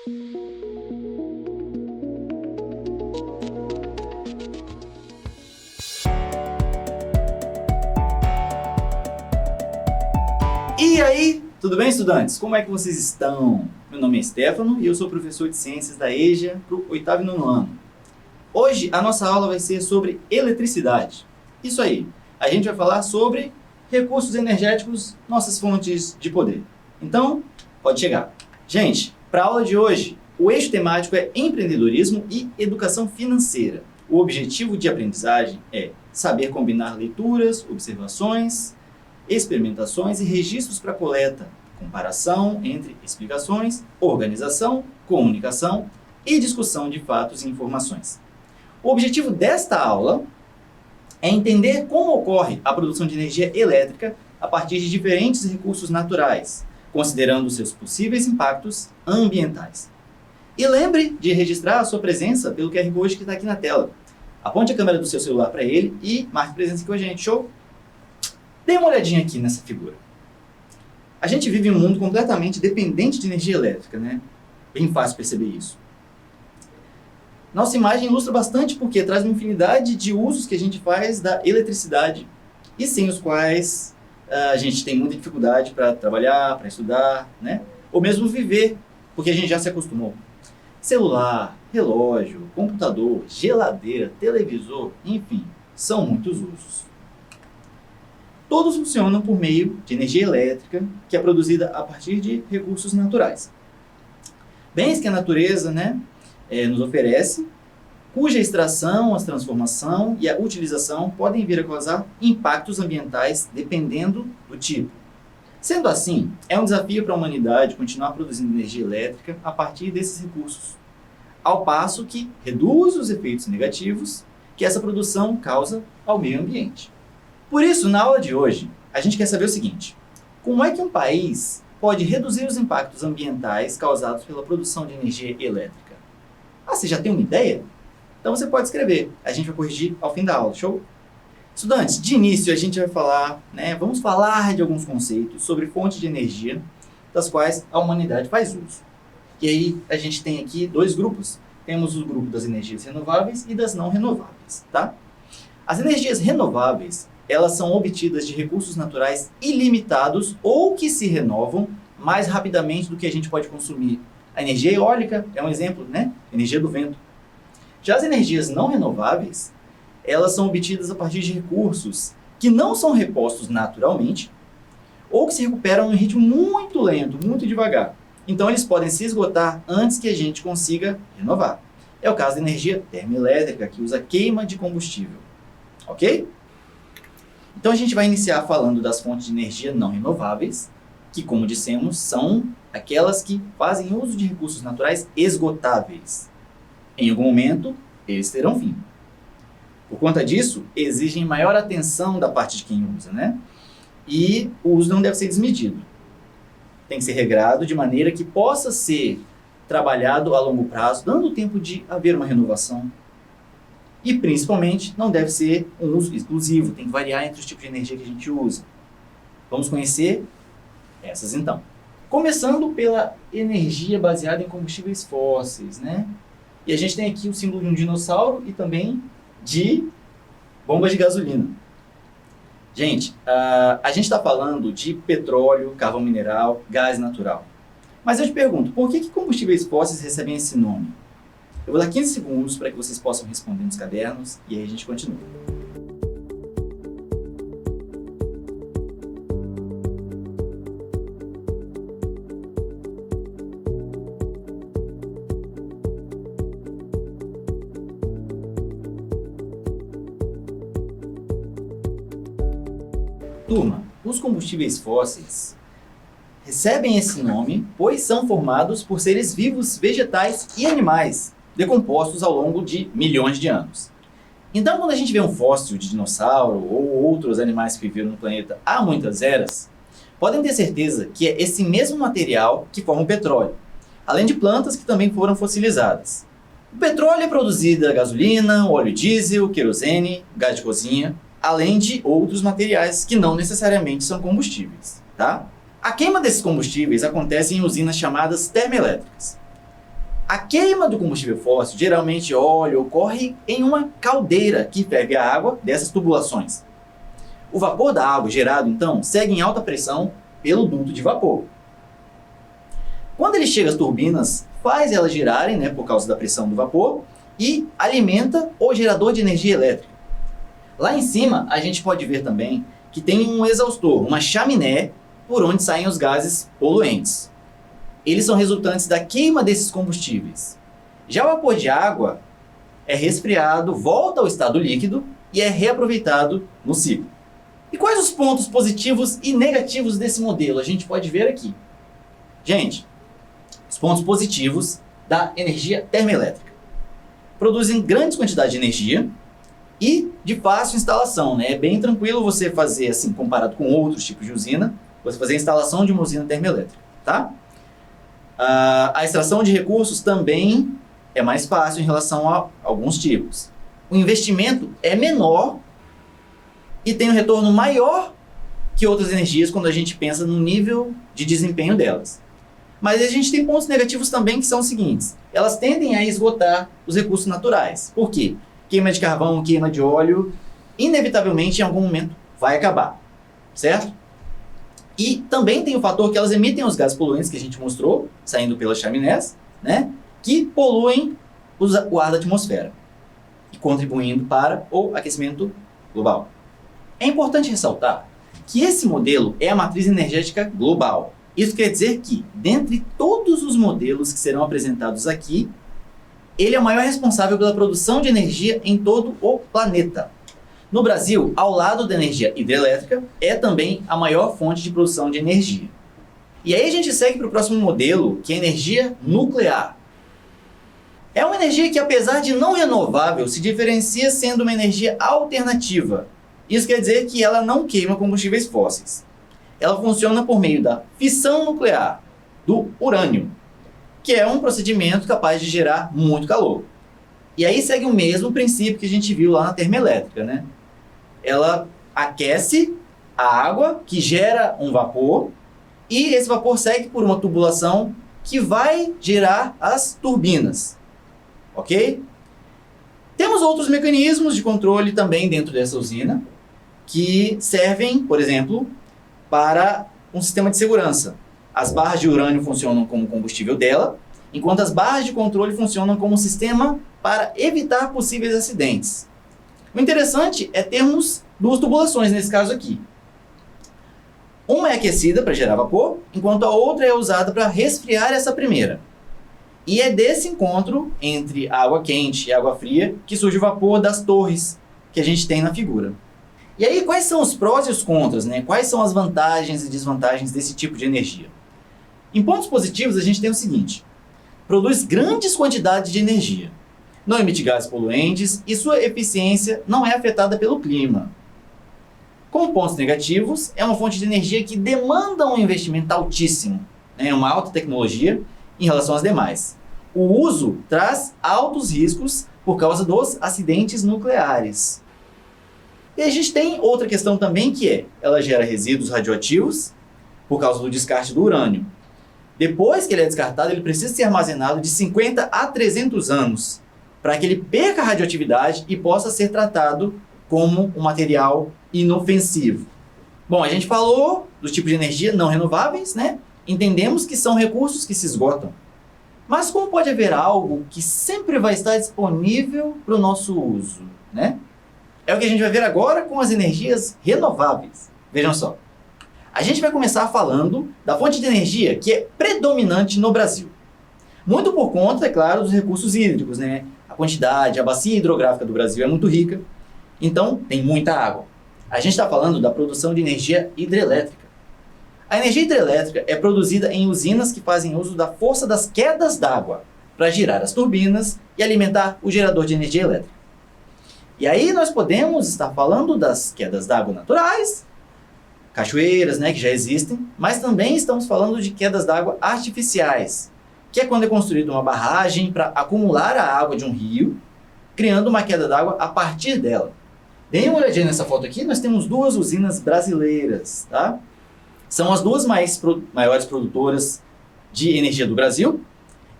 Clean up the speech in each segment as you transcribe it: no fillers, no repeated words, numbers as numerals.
E aí, tudo bem, estudantes? Como é que vocês estão? Meu nome é Stefano e eu sou professor de Ciências da EJA para o 8º e 9º ano. Hoje a nossa aula vai ser sobre eletricidade. Isso aí, a gente vai falar sobre recursos energéticos, nossas fontes de poder. Então, pode chegar. Gente, para a aula de hoje, o eixo temático é empreendedorismo e educação financeira. O objetivo de aprendizagem é saber combinar leituras, observações, experimentações e registros para coleta, comparação entre explicações, organização, comunicação e discussão de fatos e informações. O objetivo desta aula é entender como ocorre a produção de energia elétrica a partir de diferentes recursos naturais, considerando seus possíveis impactos ambientais. E lembre de registrar a sua presença pelo QR Code que está aqui na tela. Aponte a câmera do seu celular para ele e marque presença aqui com a gente, show? Dê uma olhadinha aqui nessa figura. A gente vive em um mundo completamente dependente de energia elétrica, né? Bem fácil perceber isso. Nossa imagem ilustra bastante porque traz uma infinidade de usos que a gente faz da eletricidade e sem os quais a gente tem muita dificuldade para trabalhar, para estudar, né? Ou mesmo viver, porque a gente já se acostumou. Celular, relógio, computador, geladeira, televisor, enfim, são muitos usos. Todos funcionam por meio de energia elétrica, que é produzida a partir de recursos naturais. Bens que a natureza, nos oferece, cuja extração, a transformação e a utilização podem vir a causar impactos ambientais dependendo do tipo. Sendo assim, é um desafio para a humanidade continuar produzindo energia elétrica a partir desses recursos, ao passo que reduz os efeitos negativos que essa produção causa ao meio ambiente. Por isso, na aula de hoje, a gente quer saber o seguinte: como é que um país pode reduzir os impactos ambientais causados pela produção de energia elétrica? Você já tem uma ideia? Então você pode escrever, a gente vai corrigir ao fim da aula, show? Estudantes, de início a gente vai falar, vamos falar de alguns conceitos sobre fontes de energia, das quais a humanidade faz uso. E aí a gente tem aqui dois grupos. Temos o grupo das energias renováveis e das não renováveis, tá? As energias renováveis, elas são obtidas de recursos naturais ilimitados ou que se renovam mais rapidamente do que a gente pode consumir. A energia eólica é um exemplo, Energia do vento. Já as energias não renováveis, elas são obtidas a partir de recursos que não são repostos naturalmente ou que se recuperam em um ritmo muito lento, muito devagar. Então eles podem se esgotar antes que a gente consiga renovar. É o caso da energia termoelétrica, que usa queima de combustível. Ok? Então a gente vai iniciar falando das fontes de energia não renováveis, que, como dissemos, são aquelas que fazem uso de recursos naturais esgotáveis. Em algum momento, eles terão fim. Por conta disso, exigem maior atenção da parte de quem usa, E o uso não deve ser desmedido. Tem que ser regrado de maneira que possa ser trabalhado a longo prazo, dando tempo de haver uma renovação. E, principalmente, não deve ser um uso exclusivo, tem que variar entre os tipos de energia que a gente usa. Vamos conhecer essas, então. Começando pela energia baseada em combustíveis fósseis, E a gente tem aqui o símbolo de um dinossauro e também de bombas de gasolina. Gente, a gente está falando de petróleo, carvão mineral, gás natural. Mas eu te pergunto, por que combustíveis fósseis recebem esse nome? Eu vou dar 15 segundos para que vocês possam responder nos cadernos e aí a gente continua. Turma, os combustíveis fósseis recebem esse nome pois são formados por seres vivos, vegetais e animais, decompostos ao longo de milhões de anos. Então, quando a gente vê um fóssil de dinossauro ou outros animais que viveram no planeta há muitas eras, podem ter certeza que é esse mesmo material que forma o petróleo, além de plantas que também foram fossilizadas. O petróleo é produzido da gasolina, óleo diesel, querosene, gás de cozinha, além de outros materiais que não necessariamente são combustíveis, tá? A queima desses combustíveis acontece em usinas chamadas termoelétricas. A queima do combustível fóssil, geralmente óleo, ocorre em uma caldeira que ferve a água dessas tubulações. O vapor da água gerado, então, segue em alta pressão pelo duto de vapor. Quando ele chega às turbinas, faz elas girarem, né, por causa da pressão do vapor, e alimenta o gerador de energia elétrica. Lá em cima, a gente pode ver também que tem um exaustor, uma chaminé, por onde saem os gases poluentes. Eles são resultantes da queima desses combustíveis. Já o vapor de água é resfriado, volta ao estado líquido e é reaproveitado no ciclo. E quais os pontos positivos e negativos desse modelo? A gente pode ver aqui. Gente, os pontos positivos da energia termoelétrica. Produzem grandes quantidades de energia e de fácil instalação, né? É bem tranquilo você fazer, assim, comparado com outros tipos de usina, você fazer a instalação de uma usina termoelétrica, tá? A extração de recursos também é mais fácil em relação a alguns tipos. O investimento é menor e tem um retorno maior que outras energias quando a gente pensa no nível de desempenho delas. Mas a gente tem pontos negativos também que são os seguintes. Elas tendem a esgotar os recursos naturais. Por quê? Queima de carvão, queima de óleo, inevitavelmente em algum momento vai acabar, certo? E também tem o fator que elas emitem os gases poluentes que a gente mostrou, saindo pelas chaminés, né? Que poluem o ar da atmosfera e contribuindo para o aquecimento global. É importante ressaltar que esse modelo é a matriz energética global. Isso quer dizer que, dentre todos os modelos que serão apresentados aqui, ele é o maior responsável pela produção de energia em todo o planeta. No Brasil, ao lado da energia hidrelétrica, é também a maior fonte de produção de energia. E aí a gente segue para o próximo modelo, que é a energia nuclear. É uma energia que, apesar de não renovável, se diferencia sendo uma energia alternativa. Isso quer dizer que ela não queima combustíveis fósseis. Ela funciona por meio da fissão nuclear do urânio, que é um procedimento capaz de gerar muito calor. E aí segue o mesmo princípio que a gente viu lá na termoelétrica, né? Ela aquece a água, que gera um vapor, e esse vapor segue por uma tubulação que vai gerar as turbinas, ok? Temos outros mecanismos de controle também dentro dessa usina, que servem, por exemplo, para um sistema de segurança. As barras de urânio funcionam como combustível dela, enquanto as barras de controle funcionam como um sistema para evitar possíveis acidentes. O interessante é termos duas tubulações nesse caso aqui. Uma é aquecida para gerar vapor, enquanto a outra é usada para resfriar essa primeira. E é desse encontro entre água quente e água fria que surge o vapor das torres que a gente tem na figura. E aí, quais são os prós e os contras, né? Quais são as vantagens e desvantagens desse tipo de energia? Em pontos positivos, a gente tem o seguinte: produz grandes quantidades de energia, não emite gases poluentes e sua eficiência não é afetada pelo clima. Como pontos negativos, é uma fonte de energia que demanda um investimento altíssimo, né? Uma alta tecnologia em relação às demais. O uso traz altos riscos por causa dos acidentes nucleares. E a gente tem outra questão também, que é, ela gera resíduos radioativos por causa do descarte do urânio. Depois que ele é descartado, ele precisa ser armazenado de 50 a 300 anos para que ele perca a radioatividade e possa ser tratado como um material inofensivo. Bom, a gente falou dos tipos de energia não renováveis, né? Entendemos que são recursos que se esgotam. Mas como pode haver algo que sempre vai estar disponível para o nosso uso, né? É o que a gente vai ver agora com as energias renováveis. Vejam só. A gente vai começar falando da fonte de energia que é predominante no Brasil. Muito por conta, é claro, dos recursos hídricos, né? A quantidade, a bacia hidrográfica do Brasil é muito rica, então tem muita água. A gente está falando da produção de energia hidrelétrica. A energia hidrelétrica é produzida em usinas que fazem uso da força das quedas d'água para girar as turbinas e alimentar o gerador de energia elétrica. E aí nós podemos estar falando das quedas d'água naturais, cachoeiras, né, que já existem, mas também estamos falando de quedas d'água artificiais, que é quando é construída uma barragem para acumular a água de um rio, criando uma queda d'água a partir dela. Deem uma olhadinha nessa foto aqui, nós temos duas usinas brasileiras, tá? São as duas maiores produtoras de energia do Brasil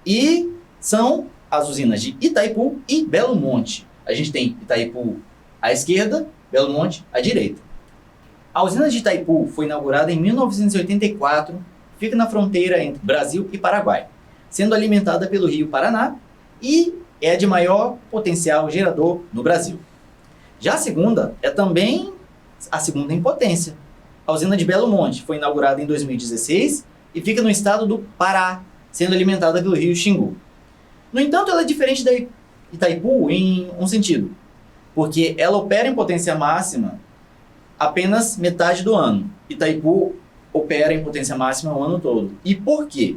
e são as usinas de Itaipu e Belo Monte. A gente tem Itaipu à esquerda, Belo Monte à direita. A usina de Itaipu foi inaugurada em 1984, fica na fronteira entre Brasil e Paraguai, sendo alimentada pelo rio Paraná e é a de maior potencial gerador no Brasil. Já a segunda é também a segunda em potência. A usina de Belo Monte foi inaugurada em 2016 e fica no estado do Pará, sendo alimentada pelo rio Xingu. No entanto, ela é diferente da Itaipu em um sentido, porque ela opera em potência máxima apenas metade do ano. Itaipu opera em potência máxima o ano todo. E por quê?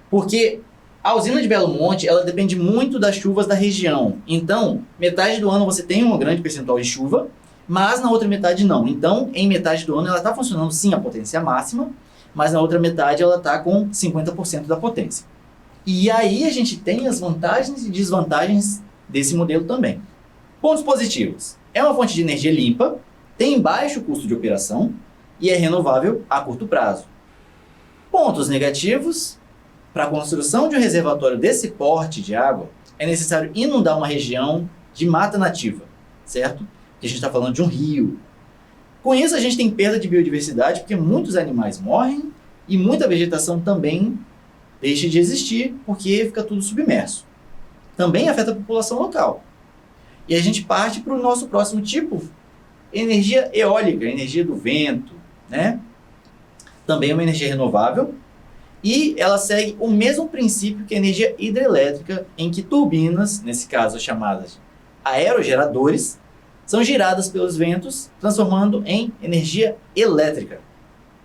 Porque a usina de Belo Monte, ela depende muito das chuvas da região. Então, metade do ano você tem um grande percentual de chuva, mas na outra metade não. Então, em metade do ano ela está funcionando sim a potência máxima, mas na outra metade ela está com 50% da potência. E aí a gente tem as vantagens e desvantagens desse modelo também. Pontos positivos. É uma fonte de energia limpa, tem baixo custo de operação e é renovável a curto prazo. Pontos negativos. Para a construção de um reservatório desse porte de água, é necessário inundar uma região de mata nativa, certo? Porque a gente está falando de um rio. Com isso, a gente tem perda de biodiversidade, porque muitos animais morrem e muita vegetação também deixa de existir, porque fica tudo submerso. Também afeta a população local. E a gente parte para o nosso próximo tipo, energia eólica, energia do vento, né? Também é uma energia renovável, e ela segue o mesmo princípio que a energia hidrelétrica, em que turbinas, nesse caso chamadas aerogeradores, são giradas pelos ventos, transformando em energia elétrica.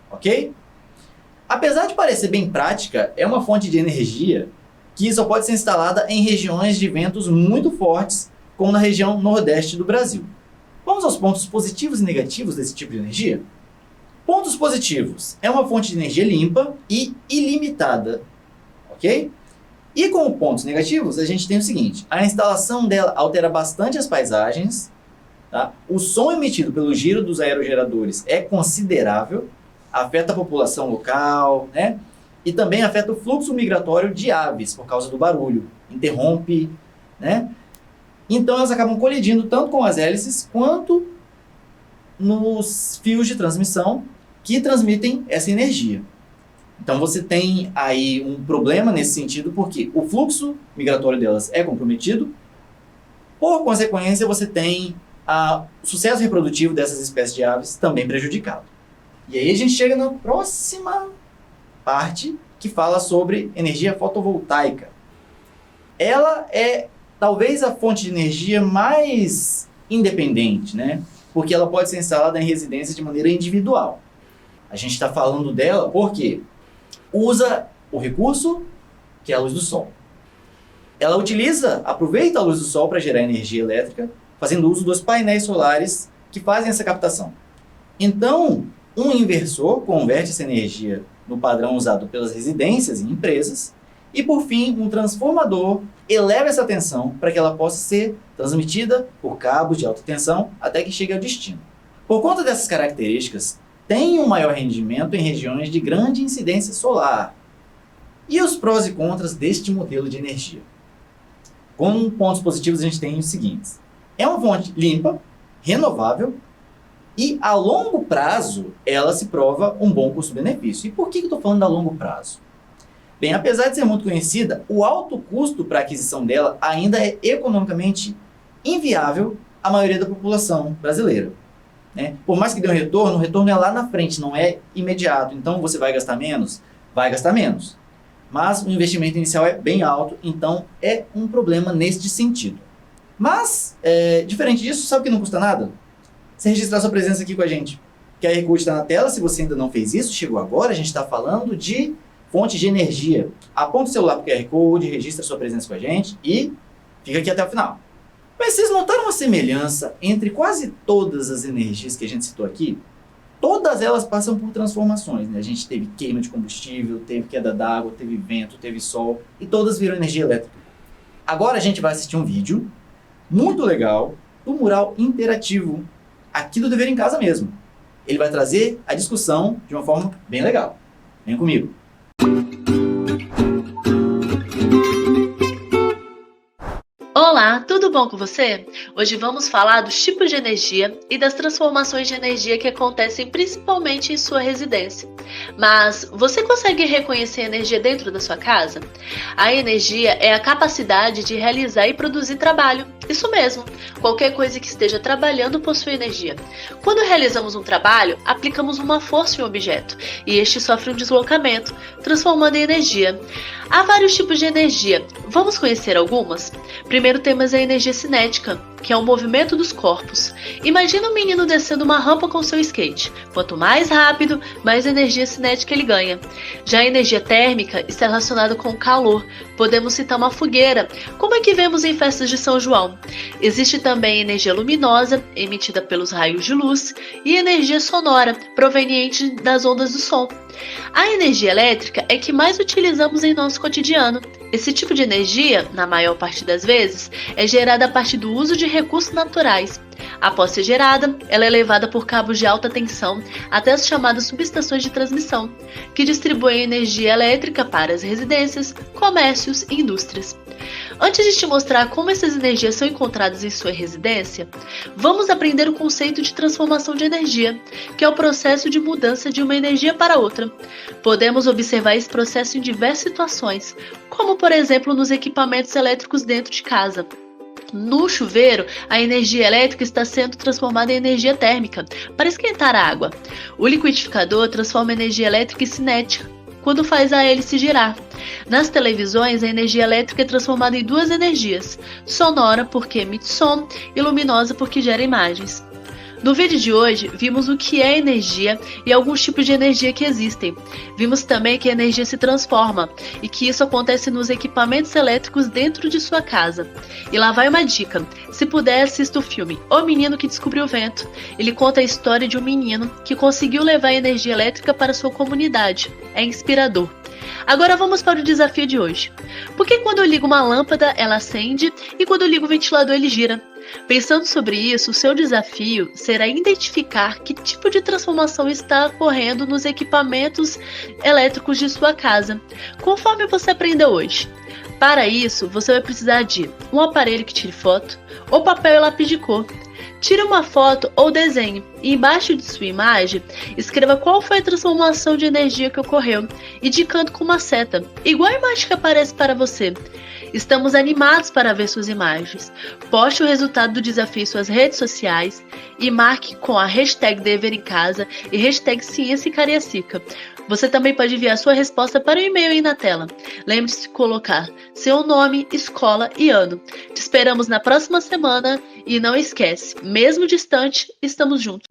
Ok? Apesar de parecer bem prática, é uma fonte de energia que só pode ser instalada em regiões de ventos muito fortes, como na região nordeste do Brasil. Vamos aos pontos positivos e negativos desse tipo de energia? Pontos positivos. É uma fonte de energia limpa e ilimitada. Ok? E como pontos negativos, a gente tem o seguinte. A instalação dela altera bastante as paisagens. Tá? O som emitido pelo giro dos aerogeradores é considerável. Afeta a população local, né? E também afeta o fluxo migratório de aves, por causa do barulho. Interrompe, né? Então elas acabam colidindo tanto com as hélices, quanto nos fios de transmissão, que transmitem essa energia. Então você tem aí um problema nesse sentido, porque o fluxo migratório delas é comprometido. Por consequência, você tem o sucesso reprodutivo dessas espécies de aves também prejudicado. E aí a gente chega na próxima parte, que fala sobre energia fotovoltaica. Ela é talvez a fonte de energia mais independente, né? Porque ela pode ser instalada em residências de maneira individual. A gente está falando dela porque usa o recurso que é a luz do sol. Ela aproveita a luz do sol para gerar energia elétrica, fazendo uso dos painéis solares que fazem essa captação. Então, um inversor converte essa energia no padrão usado pelas residências e empresas, e por fim, um transformador eleva essa tensão para que ela possa ser transmitida por cabos de alta tensão até que chegue ao destino. Por conta dessas características, tem um maior rendimento em regiões de grande incidência solar. E os prós e contras deste modelo de energia? Como pontos positivos, a gente tem os seguintes. É uma fonte limpa, renovável, e a longo prazo ela se prova um bom custo-benefício. E por que eu estou falando a longo prazo? Bem, apesar de ser muito conhecida, o alto custo para a aquisição dela ainda é economicamente inviável à maioria da população brasileira. Né? Por mais que dê um retorno, o retorno é lá na frente, não é imediato. Então você vai gastar menos? Vai gastar menos. Mas o investimento inicial é bem alto, então é um problema neste sentido. Mas, diferente disso, sabe o que não custa nada? Você registrar sua presença aqui com a gente. O QR Code está na tela, se você ainda não fez isso, chegou agora, a gente está falando de fonte de energia. Aponta o celular para o QR Code, registra sua presença com a gente e fica aqui até o final. Mas vocês notaram uma semelhança entre quase todas as energias que a gente citou aqui? Todas elas passam por transformações, né? A gente teve queima de combustível, teve queda d'água, teve vento, teve sol, e todas viram energia elétrica. Agora a gente vai assistir um vídeo muito legal do mural interativo, aqui do Dever em Casa mesmo. Ele vai trazer a discussão de uma forma bem legal. Vem comigo. tudo bom com você? Hoje vamos falar dos tipos de energia e das transformações de energia que acontecem principalmente em sua residência. Mas você consegue reconhecer a energia dentro da sua casa? A energia é a capacidade de realizar e produzir trabalho. Isso mesmo, qualquer coisa que esteja trabalhando possui energia. Quando realizamos um trabalho, aplicamos uma força em um objeto e este sofre um deslocamento, transformando em energia. Há vários tipos de energia. Vamos conhecer algumas? Primeiro temos a energia cinética, que é o movimento dos corpos. Imagina um menino descendo uma rampa com seu skate. Quanto mais rápido, mais energia cinética ele ganha. Já a energia térmica está relacionada com o calor. Podemos citar uma fogueira, como a que vemos em festas de São João. Existe também energia luminosa, emitida pelos raios de luz, e energia sonora, proveniente das ondas do som. A energia elétrica é que mais utilizamos em nosso cotidiano. Esse tipo de energia, na maior parte das vezes, é gerada a partir do uso de recursos naturais. Após ser gerada, ela é levada por cabos de alta tensão até as chamadas subestações de transmissão, que distribuem energia elétrica para as residências, comércios e indústrias. Antes de te mostrar como essas energias são encontradas em sua residência, vamos aprender o conceito de transformação de energia, que é o processo de mudança de uma energia para outra. Podemos observar esse processo em diversas situações, como por exemplo nos equipamentos elétricos dentro de casa. No chuveiro, a energia elétrica está sendo transformada em energia térmica para esquentar a água. O liquidificador transforma a energia elétrica em cinética quando faz a hélice girar. Nas televisões, a energia elétrica é transformada em duas energias: sonora, porque emite som, e luminosa, porque gera imagens. No vídeo de hoje, vimos o que é energia e alguns tipos de energia que existem. Vimos também que a energia se transforma e que isso acontece nos equipamentos elétricos dentro de sua casa. E lá vai uma dica: se puder, assista o filme O Menino que Descobriu o Vento. Ele conta a história de um menino que conseguiu levar a energia elétrica para sua comunidade. É inspirador. Agora vamos para o desafio de hoje. Por que quando eu ligo uma lâmpada, ela acende e quando eu ligo o ventilador, ele gira? Pensando sobre isso, o seu desafio será identificar que tipo de transformação está ocorrendo nos equipamentos elétricos de sua casa, conforme você aprendeu hoje. Para isso, você vai precisar de um aparelho que tire foto ou papel e lápis de cor. Tire uma foto ou desenhe e embaixo de sua imagem escreva qual foi a transformação de energia que ocorreu, indicando com uma seta, igual a imagem que aparece para você. Estamos animados para ver suas imagens. Poste o resultado do desafio em suas redes sociais e marque com a hashtag Dever em Casa e hashtag Ciência e Cariacica. Você também pode enviar sua resposta para o e-mail aí na tela. Lembre-se de colocar seu nome, escola e ano. Te esperamos na próxima semana e não esquece, mesmo distante, estamos juntos.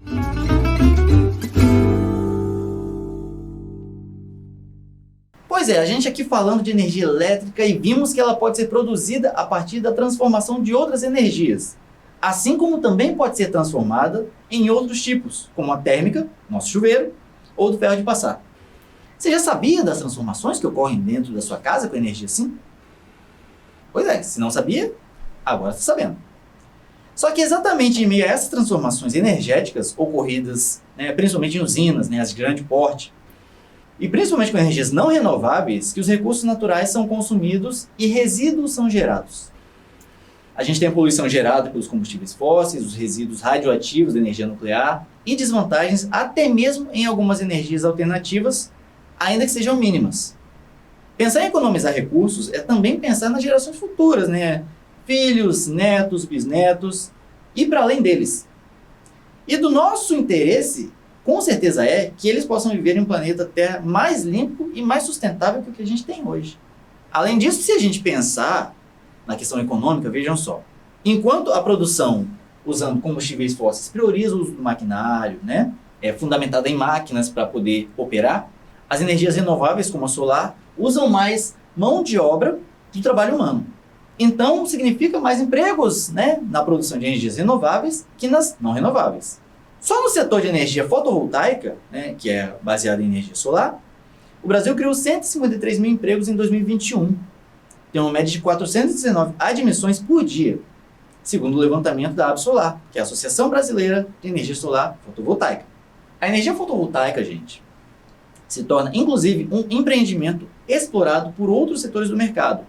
Pois é, a gente aqui falando de energia elétrica e vimos que ela pode ser produzida a partir da transformação de outras energias, assim como também pode ser transformada em outros tipos, como a térmica, nosso chuveiro, ou do ferro de passar. Você já sabia das transformações que ocorrem dentro da sua casa com energia assim? Pois é, se não sabia, agora está sabendo. Só que exatamente em meio a essas transformações energéticas ocorridas, principalmente em usinas, as de grande porte, e principalmente com energias não renováveis, que os recursos naturais são consumidos e resíduos são gerados. A gente tem a poluição gerada pelos combustíveis fósseis, os resíduos radioativos da energia nuclear e desvantagens até mesmo em algumas energias alternativas, ainda que sejam mínimas. Pensar em economizar recursos é também pensar nas gerações futuras, filhos, netos, bisnetos e para além deles. E do nosso interesse, com certeza é que eles possam viver em um planeta Terra mais limpo e mais sustentável que o que a gente tem hoje. Além disso, se a gente pensar na questão econômica, vejam só. Enquanto a produção usando combustíveis fósseis prioriza o uso do maquinário, é fundamentada em máquinas para poder operar, as energias renováveis, como a solar, usam mais mão de obra do trabalho humano. Então, significa mais empregos na produção de energias renováveis que nas não renováveis. Só no setor de energia fotovoltaica, que é baseado em energia solar, o Brasil criou 153 mil empregos em 2021. Tem uma média de 419 admissões por dia, segundo o levantamento da Absolar, que é a Associação Brasileira de Energia Solar Fotovoltaica. A energia fotovoltaica, gente, se torna inclusive um empreendimento explorado por outros setores do mercado,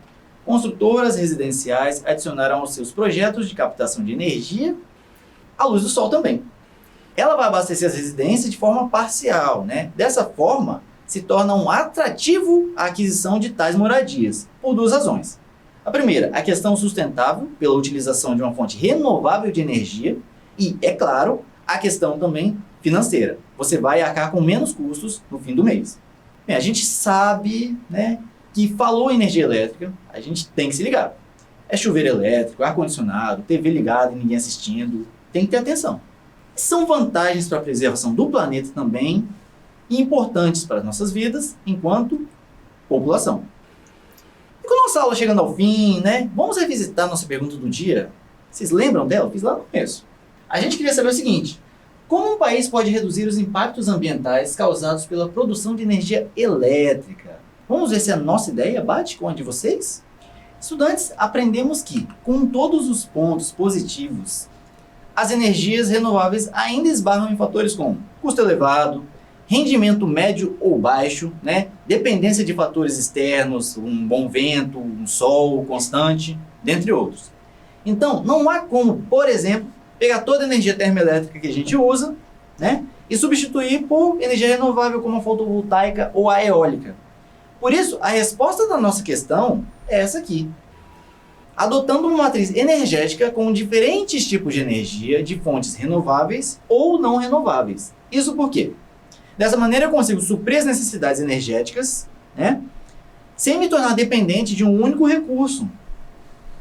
construtoras residenciais adicionaram aos seus projetos de captação de energia a luz do sol também. Ela vai abastecer as residências de forma parcial, né? Dessa forma, se torna um atrativo a aquisição de tais moradias, por duas razões. A primeira, a questão sustentável, pela utilização de uma fonte renovável de energia, e, é claro, a questão também financeira. Você vai arcar com menos custos no fim do mês. Bem, a gente sabe, né, que falou em energia elétrica, a gente tem que se ligar. É chuveiro elétrico, ar-condicionado, TV ligada e ninguém assistindo, tem que ter atenção. São vantagens para a preservação do planeta também, e importantes para as nossas vidas enquanto população. E com a nossa aula chegando ao fim, né, vamos revisitar a nossa pergunta do dia. Vocês lembram dela? Eu fiz lá no começo. A gente queria saber o seguinte: como um país pode reduzir os impactos ambientais causados pela produção de energia elétrica? Vamos ver se a nossa ideia bate com a de vocês? Estudantes, aprendemos que, com todos os pontos positivos, as energias renováveis ainda esbarram em fatores como custo elevado, rendimento médio ou baixo, né? Dependência de fatores externos, um bom vento, um sol constante, dentre outros. Então, não há como, por exemplo, pegar toda a energia termoelétrica que a gente usa, né, e substituir por energia renovável como a fotovoltaica ou a eólica. Por isso, a resposta da nossa questão é essa aqui. Adotando uma matriz energética com diferentes tipos de energia de fontes renováveis ou não renováveis. Isso por quê? Dessa maneira eu consigo suprir as necessidades energéticas, né, sem me tornar dependente de um único recurso,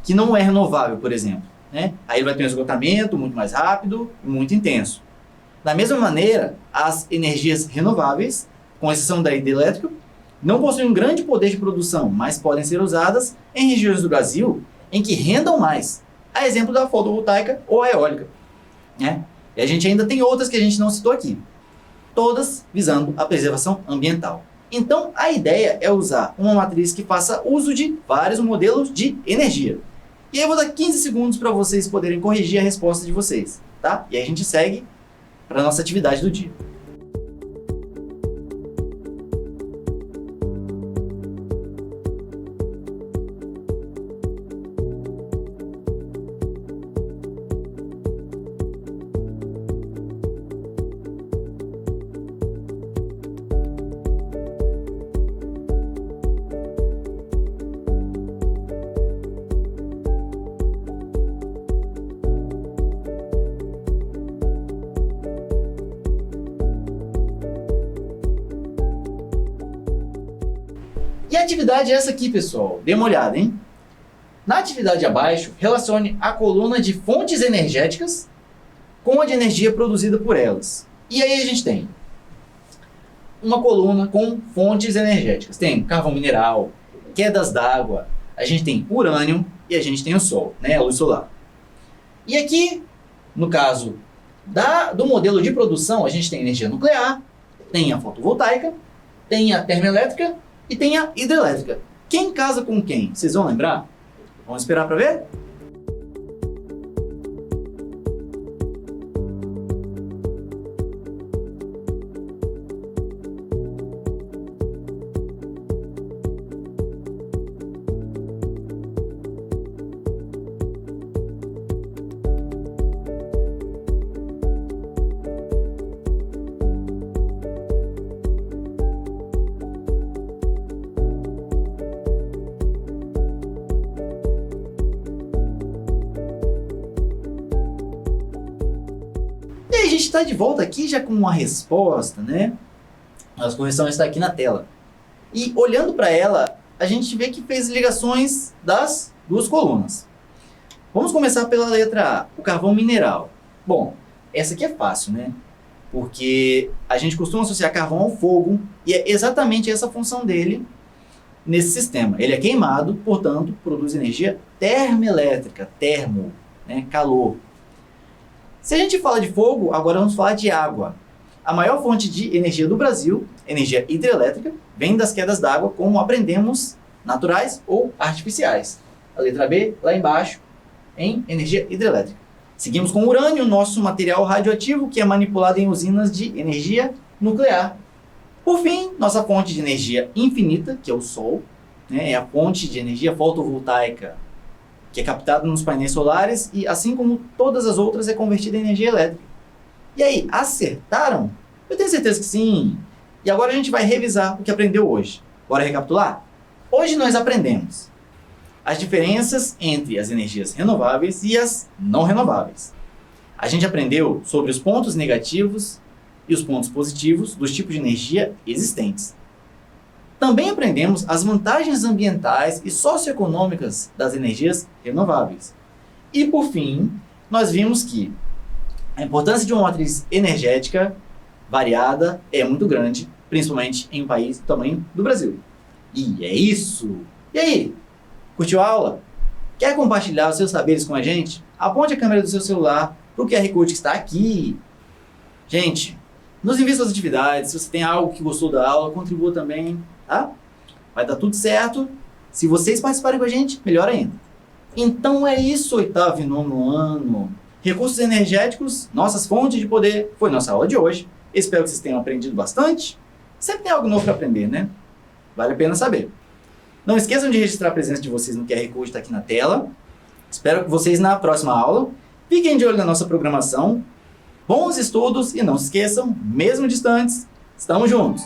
que não é renovável, por exemplo. Né? Aí ele vai ter um esgotamento muito mais rápido e muito intenso. Da mesma maneira, as energias renováveis, com exceção da hidrelétrica, não possuem um grande poder de produção, mas podem ser usadas em regiões do Brasil em que rendam mais. A exemplo da fotovoltaica ou a eólica. Né? E a gente ainda tem outras que a gente não citou aqui. Todas visando a preservação ambiental. Então, a ideia é usar uma matriz que faça uso de vários modelos de energia. E aí eu vou dar 15 segundos para vocês poderem corrigir a resposta de vocês, tá? E aí a gente segue para a nossa atividade do dia. E a atividade é essa aqui, pessoal. Dê uma olhada, hein? Na atividade abaixo, relacione a coluna de fontes energéticas com a de energia produzida por elas. E aí a gente tem uma coluna com fontes energéticas. Tem carvão mineral, quedas d'água, a gente tem urânio e a gente tem o sol, né? A luz solar. E aqui, no caso do modelo de produção, a gente tem energia nuclear, tem a fotovoltaica, tem a termoelétrica e tem a hidrelétrica. Quem casa com quem? Vocês vão lembrar? Vamos esperar para ver? E a gente está de volta aqui já com uma resposta, né? A correção está aqui na tela. E olhando para ela, a gente vê que fez ligações das duas colunas. Vamos começar pela letra A, o carvão mineral. Bom, essa aqui é fácil, né? Porque a gente costuma associar carvão ao fogo e é exatamente essa a função dele nesse sistema. Ele é queimado, portanto, produz energia termoelétrica, termo, né? Calor. Se a gente fala de fogo, agora vamos falar de água. A maior fonte de energia do Brasil, energia hidrelétrica, vem das quedas d'água, como aprendemos, naturais ou artificiais. A letra B, lá embaixo, em energia hidrelétrica. Seguimos com o urânio, nosso material radioativo, que é manipulado em usinas de energia nuclear. Por fim, nossa fonte de energia infinita, que é o Sol, né? É a fonte de energia fotovoltaica, que é captada nos painéis solares e, assim como todas as outras, é convertida em energia elétrica. E aí, acertaram? Eu tenho certeza que sim. E agora a gente vai revisar o que aprendeu hoje. Bora recapitular? Hoje nós aprendemos as diferenças entre as energias renováveis e as não renováveis. A gente aprendeu sobre os pontos negativos e os pontos positivos dos tipos de energia existentes. Também aprendemos as vantagens ambientais e socioeconômicas das energias renováveis. E, por fim, nós vimos que a importância de uma matriz energética variada é muito grande, principalmente em um país do tamanho do Brasil. E é isso! E aí? Curtiu a aula? Quer compartilhar os seus saberes com a gente? Aponte a câmera do seu celular para o QR Code que está aqui. Gente, nos envie suas atividades. Se você tem algo que gostou da aula, contribua também, tá? Vai dar tudo certo. Se vocês participarem com a gente, melhor ainda. Então é isso, oitavo e nono ano. Recursos energéticos, nossas fontes de poder, foi nossa aula de hoje. Espero que vocês tenham aprendido bastante. Sempre tem algo novo para aprender, né? Vale a pena saber. Não esqueçam de registrar a presença de vocês no QR Code que está aqui na tela. Espero vocês na próxima aula. Fiquem de olho na nossa programação. Bons estudos e não se esqueçam, mesmo distantes, estamos juntos.